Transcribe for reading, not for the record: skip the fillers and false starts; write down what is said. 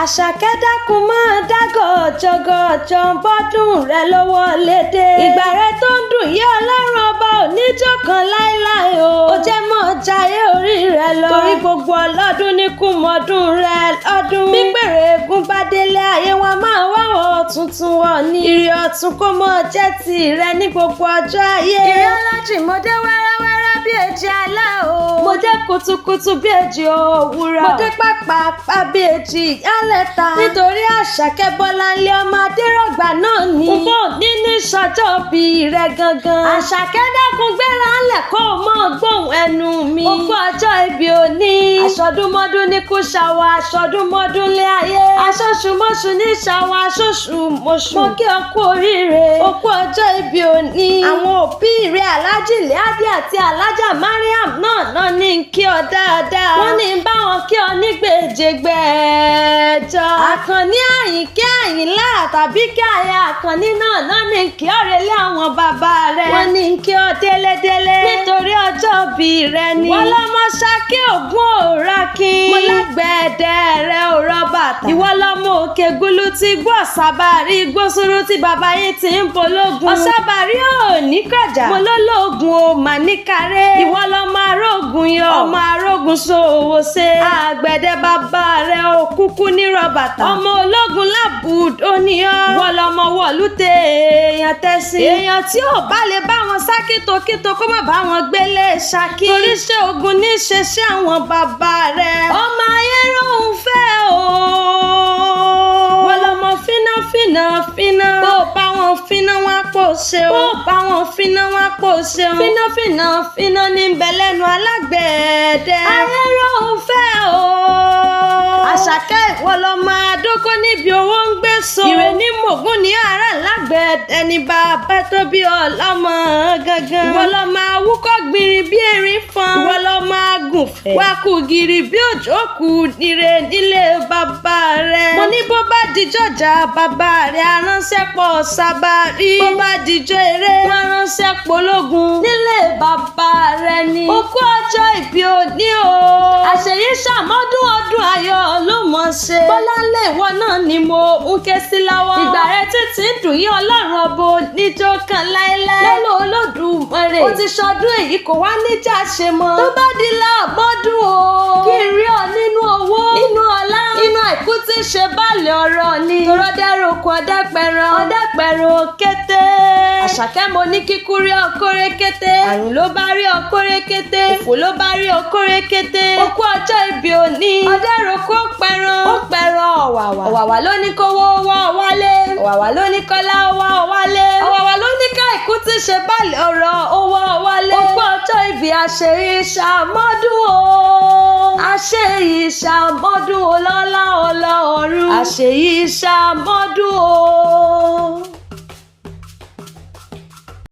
Àṣàkẹ́ dákun máa dágọ̀jọ̀gọ̀jọ̀ bọ́dún rẹ lọ́wọ́ lédè. Ìgbà rẹ tó ń dùn yí Ọlọ́run ọba ò ní jọ̀kan láéláé o. Ó jẹ́ mọ́ jayé orí rẹ lọ. Torí gbogbo ọlọ́dún ní kùmọ̀dún rẹ lọ́dún. Bí pèrè egun bá délé ayé wọn máa wáwọ̀ tuntun wọ̀ ní. Ìrì ọ̀tun kó mọ́ jẹ́ tìrẹ ní gbogbo ọjọ́ ayé. Ire'ology mo dé wẹ́rẹ́wẹ́rẹ́ bí èjì alẹ́ o. Mo dé kùtùkùtù bí èjì òwúrọ̀. Mo dé pàpàpà bí èjì ìyálẹ̀ta. Nítorí Àṣàkẹ́ Bọ́láńlé ọmọ Adérọ̀gbà náà ni. N kò ní ní sọjọ́ bí rẹ gangan. Àṣàkẹ́ dákun gbéra ńlẹ̀ kó o mọ́ gbóhùn ẹnu mi. Ó kú ọjọ́ ìbí òní. Aṣọdúnmọ́dún ní kú ṣàwọ̀ aṣọdúnmọ́dún lé ayé. Aṣoṣùmọ́ṣù ní ṣàwọ̀ aṣoṣùmọ́ṣù. Mo kí ọ kú oríire. Ó kú ọjọ́ ìbí òní. Àwọn òbí rẹ̀ Aláàjì Líádì àti Alájà Mariam náà ní kí ọ dáadáa. Wọ́n ní bá wọn kí ọ ní gbèjègbèjọ. Àkànní Àyìnkẹ́ Àyìnlá tàbí kí àyà Àkànní náà ní kí ọ relé àwọn bàbá rẹ̀. Wọ́n ní kí ọ délédélé. Nítorí ọjọ́ bí rẹ ni. Wọ́n lọ́mọ Ṣakí ògún òrakin. Mo lágbẹ̀ẹ́dẹ rẹ ò rọ bàtà. Ìwọ lọ́mọ òkè gulu ti gbọ́ ọ̀sàbàrí gbósùrú tí bàbá yín ti ń pológun. Ọ̀sàbàrí ò ní kọjá. Mo lólógun ò mà ní kárẹ́. Ìwọ lọ́mọ arógun yọ. Ọmọ arógun ṣòwò ṣe. Àgbẹ̀dẹ bàbá rẹ ò kúkú ní rọ bàtà. Ọmọ ológun lábùdó ni ọ́. Ìwọ lọ́mọ wọ̀lú tẹ èèyàn tẹ́sí. Èèyàn tí ò bá lè bá wọn sá kítókító kó má bá wọn gbélé Ṣakí. Torí ṣe ogun ní ṣe ṣe àwọn bàbá rẹ̀. Ọmọ ayé rohun fẹ́ o. Wọ́n lọ́mọ fíná. Bó bá wọn fíná wọn pò ṣe o. Bó bá wọn fíná wọn pò ṣe o. Fíná ní bẹ lẹ́nu alágbẹ̀ẹ́dẹ. Ayé rohun fẹ́ o. Àṣàkẹ́ ìwọ lọ́mọ adókó níbi owó ń gbé so. Ìrè ní mògún ní ara lágbẹ̀ẹ́dẹ ní bàbá tó bí ọlọ́mọ gangan. Ìwọ lọ́mọ awúkọ́ gbìnrín bí erin fọn. Ìwọ lọ́mọ agùnfẹ́. Wá kú gírí bí òjò kù nire nílé bàbá rẹ̀. Mo ní bó bá dijọ́ jà bàbá rẹ̀ aránṣẹ́ pọ̀ sábàrí. Bó bá dijọ́ eré wọ́n ránṣẹ́ pológun nílé bàbá rẹ̀ ni. Ó kú ọjọ́ ìbí òní o. Àṣeyí ṣàmọ́dún ọdún ayọ̀ ló mọ̀ ṣe. Bọ́láńlé ìwọ náà ni mo ń ké sí lọ́wọ́. Ìgbà rẹ títí ń dùn yí Ọlọ́run ọbọ níjó kan láéláé. Lọ́lọ́ Olódùmarè. Ó ti ṣọdún èyí kò wá níjà ṣe mọ́. Tó bá di láàbọ̀dún o. Kí n rí ọ nínú owó. Nínú ọlá. Nínú àìkú tí ṣe báàlẹ̀ ọ̀rọ̀ ni. Torọ́ dẹ́rù oko ọ̀dẹ́pẹ̀rán. Ọ̀dẹ́pẹ̀rán kété. Àṣàkẹ́ mo ní kíkú rí ọkọ́rẹ́ kété. Àrùn ló bá rí ọkọ́rẹ́ kété. Òfò ló bá rí ọkọ́rẹ́ kété. Ó kú ọjọ́ ìbí òní. Ọ̀dẹ́rùkú pẹ̀rán. Ó pẹ̀rán ọ̀wàwà. Ọ̀wàwà ló ní kówó wá wálé. Ọ̀wàwà ló ní kọ́lá wá wálé. Ọ̀wàwà ló ní ká ìkú tí ṣe báàlẹ̀ ọ̀rọ̀ owó wálé. Ó kú ọjọ́ ìbí àṣeyí ṣàmọ́dún o. Àṣeyí ṣàmọ́dún o lọ́lá ọlọ́run. Àṣeyí ṣàmọ́dún o.